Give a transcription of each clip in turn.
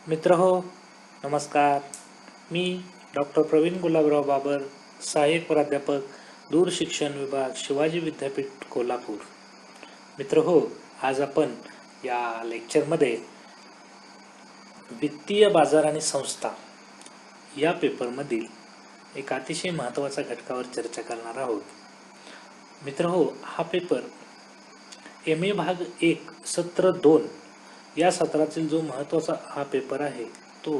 मित्रहो नमस्कार. मी डॉक्टर प्रवीण गुलाबराव बाबर, सहाय्यक प्राध्यापक, दूरशिक्षण विभाग, शिवाजी विद्यापीठ कोल्हापूर. मित्रहो, आज आपण या लेक्चरमध्ये वित्तीय बाजार आणि संस्था या पेपरमधील एक अतिशय महत्त्वाच्या घटकावर चर्चा करणार आहोत. मित्रहो, हा पेपर MA भाग 1 सत्र 2 या सत्रातील जो महत्त्वाचा हा पेपर आहे तो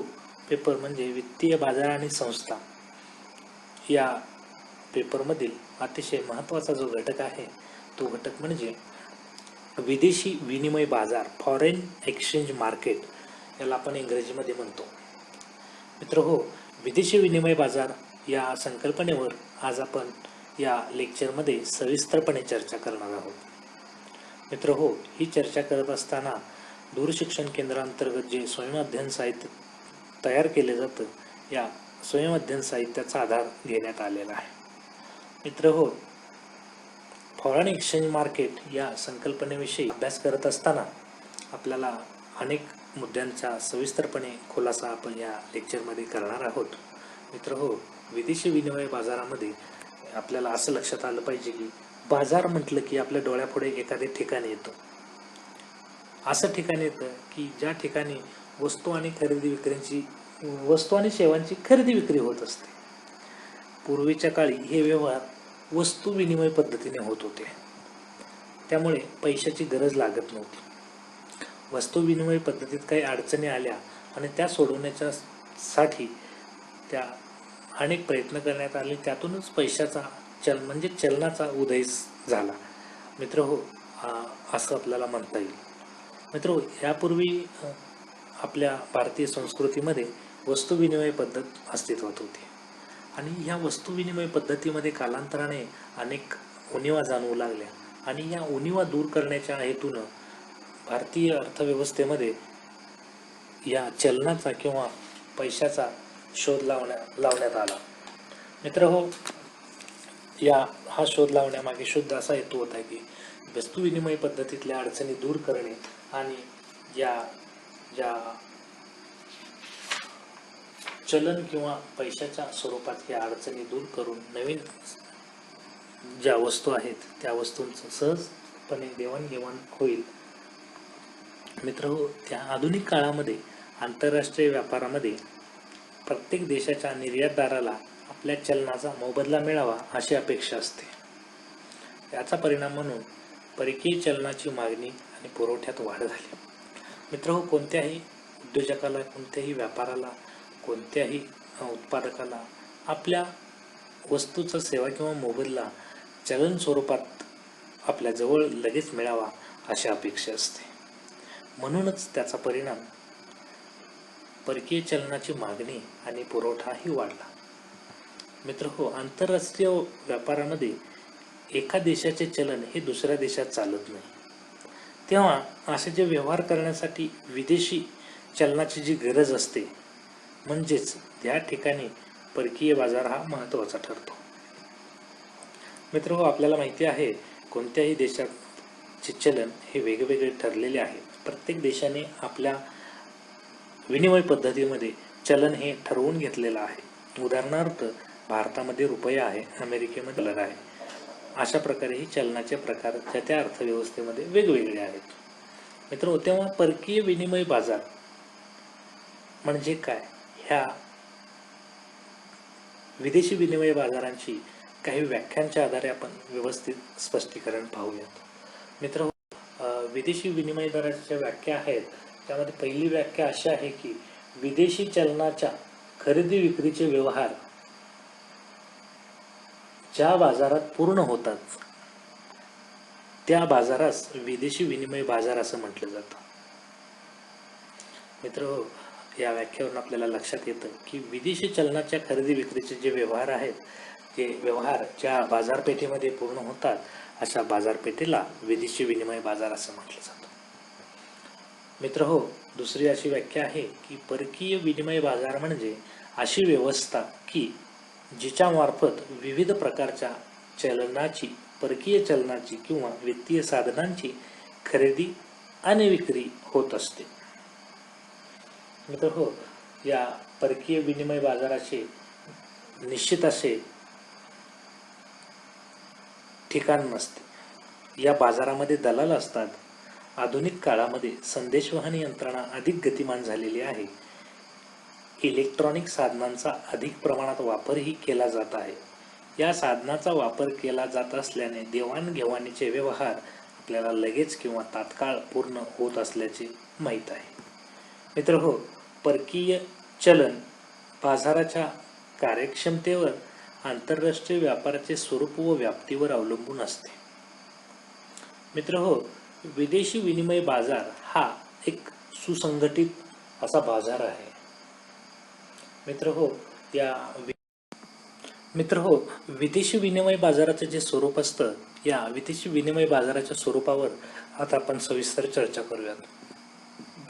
पेपर म्हणजे वित्तीय बाजार आणि संस्था. या पेपरमधील अतिशय महत्त्वाचा जो घटक आहे तो घटक म्हणजे विदेशी विनिमय बाजार, फॉरेन एक्सचेंज मार्केट, याला आपण इंग्रजीमध्ये म्हणतो. मित्रहो, विदेशी विनिमय बाजार या संकल्पनेवर आज आपण या लेक्चरमध्ये सविस्तरपणे चर्चा करणार आहोत. मित्रहो, ही चर्चा करत असताना दूरशिक्षण केंद्रांतर्गत जे स्वयंअध्ययन साहित्य तयार केले जातं या स्वयंअध्ययन साहित्याचा आधार घेण्यात आलेला आहे. मित्रहो, फॉरेन एक्सचेंज मार्केट या संकल्पनेविषयी अभ्यास करत असताना आपल्याला अनेक मुद्द्यांचा सविस्तरपणे खुलासा आपण या लेक्चरमध्ये करणार आहोत. मित्रहो, विदेशी विनिमय बाजारामध्ये आपल्याला असं लक्षात आलं पाहिजे की बाजार म्हटलं की आपल्या डोळ्यापुढे एखादे ठिकाण येतं. असं ठिकाण येतं की ज्या ठिकाणी वस्तू आणि सेवांची खरेदी विक्री होत असते. पूर्वीच्या काळी हे व्यवहार वस्तू विनिमय पद्धतीने होत होते, त्यामुळे पैशाची गरज लागत नव्हती. वस्तू विनिमय पद्धतीत काही अडचणी आल्या आणि त्या सोडवण्यासाठी त्या अनेक प्रयत्न करण्यात आले. त्यातूनच पैशाचा चलनाचा उदय झाला. मित्रहो, असं आपल्याला म्हणता येईल. मित्रो, यापूर्वी आपल्या भारतीय संस्कृतीमध्ये वस्तू विनिमय पद्धत अस्तित्वात होती आणि ह्या वस्तू विनिमय पद्धतीमध्ये कालांतराने अनेक उणिवा जाणवू लागल्या आणि या उणिवा दूर करण्याच्या हेतूनं भारतीय अर्थव्यवस्थेमध्ये या चलनाचा किंवा पैशाचा शोध लावण्यात आला. मित्रहो, हा शोध लावण्यामागे शुद्ध असा हेतू होता की वस्तू विनिमय पद्धतीतल्या अडचणी दूर करणे आणि ज्या चलन किंवा पैशाच्या स्वरूपात या अडचणी दूर करून नवीन ज्या वस्तू आहेत त्या वस्तूंचं सहजपणे देवाणघेवाण होईल. मित्रहो, त्या आधुनिक काळामध्ये आंतरराष्ट्रीय व्यापारामध्ये प्रत्येक देशाच्या निर्यातदाराला आपल्या चलनाचा मोबदला मिळावा अशी अपेक्षा असते. याचा परिणाम म्हणून परकीय चलनाची मागणी आणि पुरवठ्यात वाढ झाली. मित्रहो, कोणत्याही उद्योजकाला, कोणत्याही व्यापाराला, कोणत्याही उत्पादकाला आपल्या वस्तूचा सेवा किंवा मोबदला चलन स्वरूपात आपल्या जवळ लगेच मिळावा अशी अपेक्षा असते. म्हणूनच त्याचा परिणाम परकीय चलनाची मागणी आणि पुरवठाही वाढला. मित्रहो, आंतरराष्ट्रीय व्यापारामध्ये एका देशाचे चलन हे दुसऱ्या देशात चालत नाही. तेव्हा असे जे व्यवहार करण्यासाठी विदेशी चलनाची जी गरज असते, म्हणजेच त्या ठिकाणी परकीय बाजार हा महत्त्वाचा ठरतो. मित्रहो, आपल्याला माहिती आहे कोणत्याही देशाचे चलन हे वेगवेगळे ठरलेले आहे. प्रत्येक देशाने आपल्या विनिमय पद्धतीमध्ये चलन हे ठरवून घेतलेलं आहे. उदाहरणार्थ, भारतामध्ये रुपया आहे, अमेरिकेमध्ये डॉलर आहे. अशा प्रकारे ही चलनाचे प्रकार त्या अर्थव्यवस्थेमध्ये वेगवेगळे आहेत. मित्र, तेव्हा परकीय विनिमय बाजार म्हणजे काय, ह्या विदेशी विनिमय बाजारांची काही व्याख्यांच्या आधारे आपण व्यवस्थित स्पष्टीकरण पाहूयात. मित्र, विदेशी विनिमय दराच्या व्याख्या आहेत. त्यामध्ये पहिली व्याख्या अशी आहे की विदेशी चलनाच्या खरेदी विक्रीचे व्यवहार ज्या बाजारात पूर्ण होतात त्या बाजारास विदेशी विनिमय बाजार असं म्हटलं जातं. मित्र, या व्याख्येवरून आपल्याला लक्षात येतं की विदेशी चलनाच्या खरेदी विक्रीचे जे व्यवहार आहेत, ते व्यवहार ज्या बाजारपेठेमध्ये पूर्ण होतात अशा बाजारपेठेला विदेशी विनिमय बाजार असं म्हटलं जातं. मित्रहो, दुसरी अशी व्याख्या आहे की परकीय विनिमय बाजार म्हणजे अशी व्यवस्था की जिच्या मार्फत विविध प्रकारच्या चलनाची, परकीय चलनाची किंवा वित्तीय साधनांची खरेदी आणि विक्री होत असते. मित्र हो, या परकीय विनिमय बाजाराचे निश्चित असे ठिकाण नसते. या बाजारामध्ये दलाल असतात. आधुनिक काळामध्ये संदेशवहन यंत्रणा अधिक गतिमान झालेली आहे. इलेक्ट्रॉनिक साधनांचा अधिक प्रमाणात वापरही केला जात आहे. या साधनाचा वापर केला जात असल्याने देवाणघेवाणीचे व्यवहार आपल्याला लगेच किंवा तात्काळ पूर्ण होत असल्याचे माहीत आहे. मित्र हो, परकीय चलन बाजाराच्या कार्यक्षमतेवर आंतरराष्ट्रीय व्यापाराचे स्वरूप व व्याप्तीवर अवलंबून असते. मित्र हो, विदेशी विनिमय बाजार हा एक सुसंघटित असा बाजार आहे. मित्र हो, विदेशी विनिमय बाजाराचे जे स्वरूप असतं, या विदेशी विनिमय बाजाराच्या स्वरूपावर आता आपण सविस्तर चर्चा करूयात.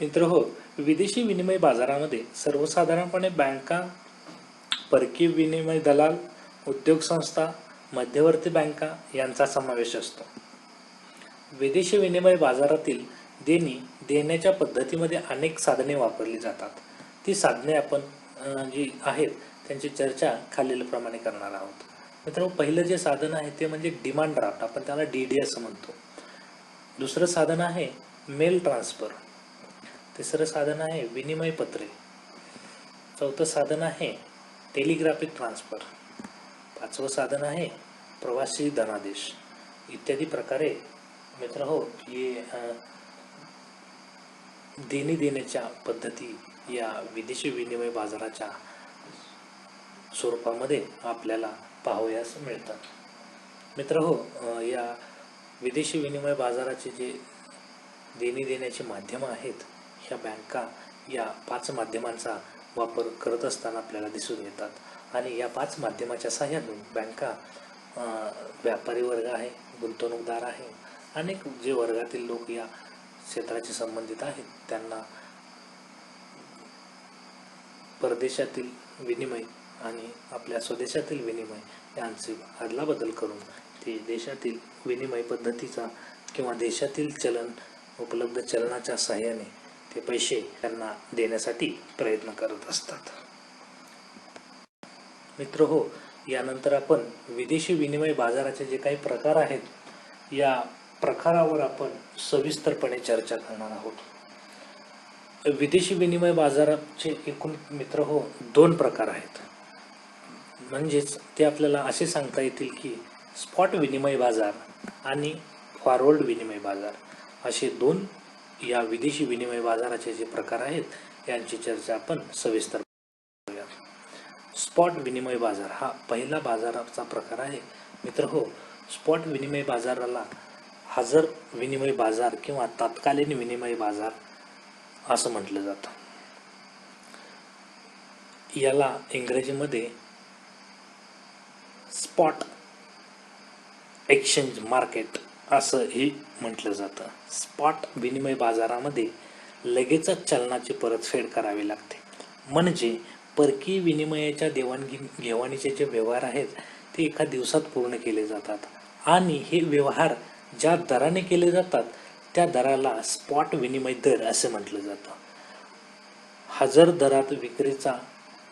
मित्र हो, विदेशी विनिमय बाजारामध्ये सर्वसाधारणपणे बँका, परकीय विनिमय दलाल, उद्योग संस्था, मध्यवर्ती बँका यांचा समावेश असतो. विदेशी विनिमय बाजारातील देण्याच्या पद्धतीमध्ये अनेक साधने वापरली जातात. ती साधने आपण जी आहेत त्यांची चर्चा खालीलप्रमाणे करणार आहोत. मित्रांनो, पहिलं जे साधन आहे ते म्हणजे डिमांड ड्राफ्ट, आपण त्याला DD असं म्हणतो. दुसरं साधन आहे मेल ट्रान्सफर. तिसरं साधन आहे विनिमय पत्रे. चौथं साधन आहे टेलिग्राफिक ट्रान्सफर. पाचवं साधन आहे प्रवासी धनादेश. इत्यादी प्रकारे मित्र हो, हे देण्याच्या पद्धती या विदेशी विनिमय बाजाराच्या स्वरूपामध्ये आपल्याला पाहावयास मिळतात. मित्र हो, या विदेशी विनिमय बाजाराचे जे देण्याची माध्यमं आहेत, ह्या बँका या 5 माध्यमांचा वापर करत असताना आपल्याला दिसून येतात. आणि या 5 माध्यमाच्या सहाय्यातून बँका व्यापारी वर्ग आहे, गुंतवणूकदार आहे, अनेक जे वर्गातील लोक या क्षेत्राशी संबंधित आहेत त्यांना परदेशातील विनिमय आणि आपल्या स्वदेशातील विनिमय यांची अदलाबदल करून ते देशातील विनिमय पद्धतीचा किंवा देशातील उपलब्ध चलनाच्या सहाय्याने ते पैसे त्यांना देण्यासाठी प्रयत्न करत असतात. मित्र हो, यानंतर आपण विदेशी विनिमय बाजाराचे जे काही प्रकार आहेत, या प्रकारावर आपण सविस्तरपणे चर्चा करणार आहोत. विदेशी विनिमय बाजाराचे एकूण मित्र हो 2 प्रकार आहेत. म्हणजेच ते आपल्याला असे सांगता येतील की स्पॉट विनिमय बाजार आणि फॉरवर्ड विनिमय बाजार असे 2 या विदेशी विनिमय बाजाराचे जे प्रकार आहेत यांची चर्चा आपण सविस्तर करूया. स्पॉट विनिमय बाजार हा पहिला बाजाराचा प्रकार आहे. मित्र हो, स्पॉट विनिमय बाजाराला हजर विनिमय बाजार किंवा तत्कालीन विनिमय बाजार असं म्हटलं जातं. याला इंग्रजीमध्ये स्पॉट एक्सचेंज मार्केट असंही म्हटलं जातं. स्पॉट विनिमय बाजारामध्ये लगेचच चलनाची परतफेड करावी लागते. म्हणजे परकीय विनिमयाच्या देवाणघेवाणीचे जे व्यवहार आहेत ते एका दिवसात पूर्ण केले जातात आणि हे व्यवहार ज्या दराने केले जातात त्या दराला स्पॉट विनिमय दर असे म्हटलं जातं. हजर दरात विक्रीचा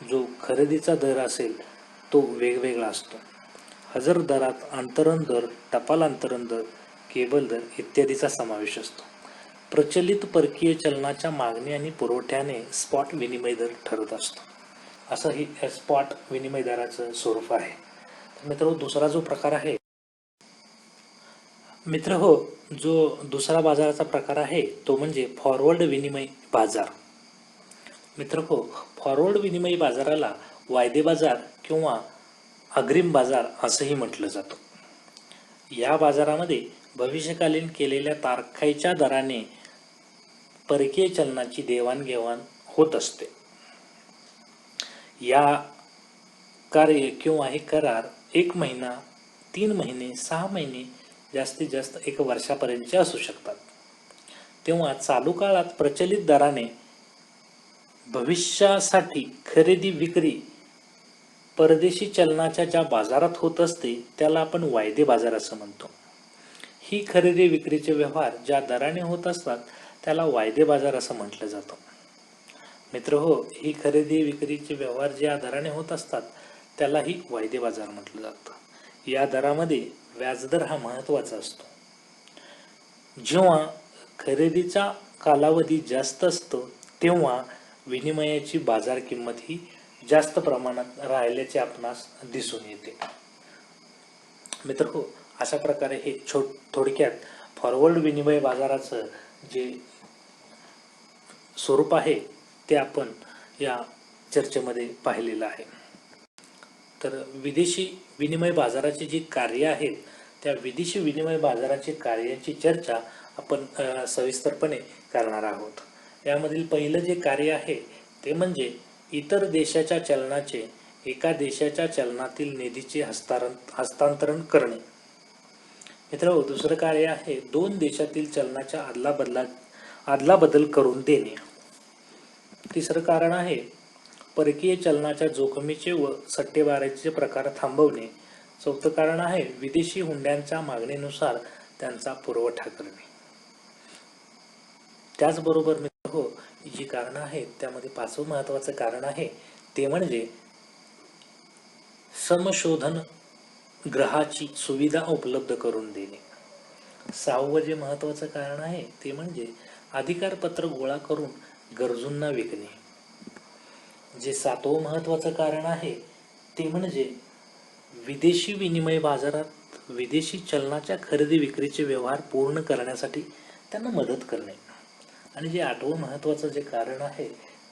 जो खरेदीचा दर असेल तो वेगवेगळा असतो. हजर दरात अंतरण दर, टपाल अंतरण दर, केबल दर इत्यादीचा समावेश असतो. प्रचलित परकीय चलनाच्या मागणी आणि पुरवठ्याने स्पॉट विनिमय दर ठरत असतो. असं ही स्पॉट विनिमय दराचं स्वरूप आहे. मित्र, दुसरा जो प्रकार आहे मित्र हो, जो दुसरा बाजाराचा प्रकार आहे तो म्हणजे फॉरवर्ड विनिमय बाजार. मित्र हो, फॉरवर्ड विनिमय बाजाराला वायदे बाजार किंवा अग्रिम बाजार असंही म्हटलं जातं. या बाजारामध्ये भविष्यकालीन केलेल्या तारखेच्या दराने परकीय चलनाची देवाणघेवाण होत असते. या कार्य किंवा हे करार 1 महिना, 3 महिने, 6 महिने, जास्तीत जास्त 1 वर्षापर्यंतचे असू शकतात. तेव्हा चालू काळात प्रचलित दराने भविष्यासाठी खरेदी विक्री परदेशी चलनाच्या ज्या बाजारात होत असते त्याला आपण वायदे बाजार असं म्हणतो. ही खरेदी विक्रीचे व्यवहार ज्या दराने होत असतात त्याला वायदे बाजार असं म्हटलं जातं. मित्र हो, ही खरेदी विक्रीचे व्यवहार ज्या दराने होत असतात त्यालाही वायदे बाजार म्हटलं जातं. या दरामध्ये व्याजदर हा महत्त्वाचा असतो. जेव्हा खरेदीचा कालावधी जास्त असतो तेव्हा विनिमयाची बाजार किंमत ही जास्त प्रमाणात राहिल्याचे आपणास दिसून येते. मित्र हो, अशा प्रकारे हे थोडक्यात फॉरवर्ड विनिमय बाजाराचं जे स्वरूप आहे ते आपण या चर्चेमध्ये पाहिलेलं आहे. तर विदेशी विनिमय बाजाराची जी कार्य आहेत त्या विदेशी विनिमय बाजाराची कार्यांची चर्चा आपण सविस्तरपणे करणार आहोत. यामधील पहिलं जे कार्य आहे ते म्हणजे इतर देशाच्या चलनाचे एका देशाच्या चलनातील निधीचे हस्तांतरण करणे. मित्रांनो, दुसरं कार्य आहे दोन देशातील चलनाच्या आदलाबदल करून देणे. तिसरं कारण आहे परकीय चलनाच्या जोखमीचे व सट्टेबाजीचे प्रकार थांबवणे. चौथं कारण आहे विदेशी हुंड्यांच्या मागणीनुसार त्यांचा पुरवठा करणे. त्याचबरोबर मित्र हो, जी कारणं आहेत त्यामध्ये पाचवं महत्त्वाचं कारण आहे ते म्हणजे समशोधन ग्रहाची सुविधा उपलब्ध करून देणे. सहावं जे महत्त्वाचं कारण आहे ते म्हणजे अधिकारपत्र गोळा करून गरजूंना विकणे. जे सातवं महत्त्वाचं कारण आहे ते म्हणजे विदेशी विनिमय बाजारात विदेशी चलनाच्या खरेदी विक्रीचे व्यवहार पूर्ण करण्यासाठी त्यांना मदत करणे. आणि जे आठवं महत्त्वाचं जे कारण आहे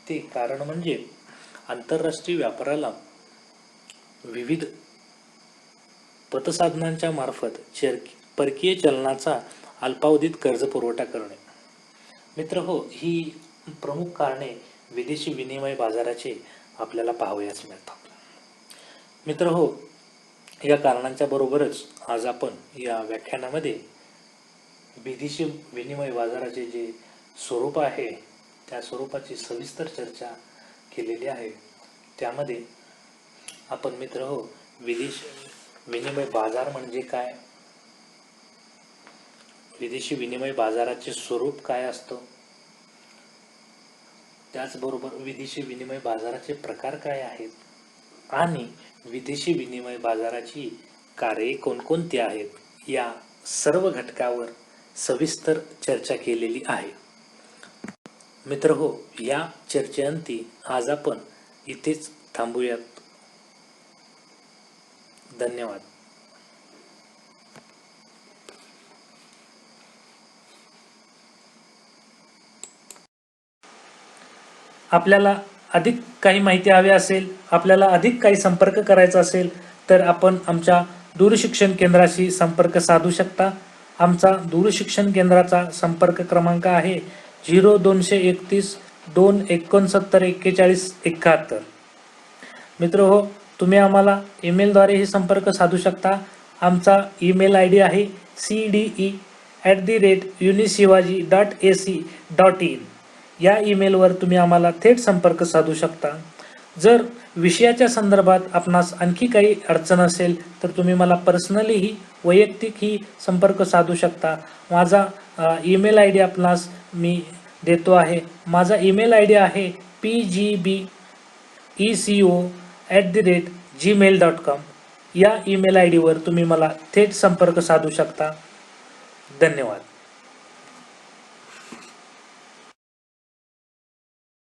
ते कारण म्हणजे आंतरराष्ट्रीय व्यापाराला विविध पतसाधनांच्या मार्फत परकीय चलनाचा अल्पावधीत कर्ज पुरवठा करणे. मित्र हो, ही प्रमुख कारणे विदेशी विनिमय बाजाराचे आपल्याला पाहावयास मिळतात. मित्र हो, या कारणांच्या बरोबरच आज आपण या व्याख्यानामध्ये विदेशी विनिमय बाजाराचे जे स्वरूप आहे त्या स्वरूपाची सविस्तर चर्चा केलेली आहे. त्यामध्ये आपण मित्र हो, विदेशी विनिमय बाजार म्हणजे काय, विदेशी विनिमय बाजाराचे स्वरूप काय असतं, त्याचबरोबर विदेशी विनिमय बाजाराचे प्रकार काय आहेत आणि विदेशी विनिमय बाजाराची कार्ये कोणकोणती आहेत, या सर्व घटकावर सविस्तर चर्चा केलेली आहे. मित्र हो, या चर्चेअंती आज आपण इथेच थांबूयात. धन्यवाद. आपल्याला अधिक काही माहिती हवी असेल, आपल्याला अधिक काही संपर्क करायचा असेल तर आपण आमच्या दूरशिक्षण केंद्राशी संपर्क साधू शकता. आमचा दूरशिक्षण केंद्राचा संपर्क क्रमांक आहे 0231 269 41 71. मित्र हो, तुम्ही आम्हाला ईमेलद्वारेही संपर्क साधू शकता. आमचा ईमेल ID आहे cde@unishivaji.ac.in. या ईमेलवर तुम्ही आम्हाला थेट संपर्क साधू शकता. जर विषयाच्या संदर्भात आपणास आणखी काही अडचण असेल तर तुम्ही मला पर्सनलीही वैयक्तिकही संपर्क साधू शकता. माझा ईमेल ID आपणास मी देतो आहे. माझा ईमेल ID आहे pgbeco@gmail.com. या ईमेल ID वर तुम्ही मला थेट संपर्क साधू शकता. धन्यवाद.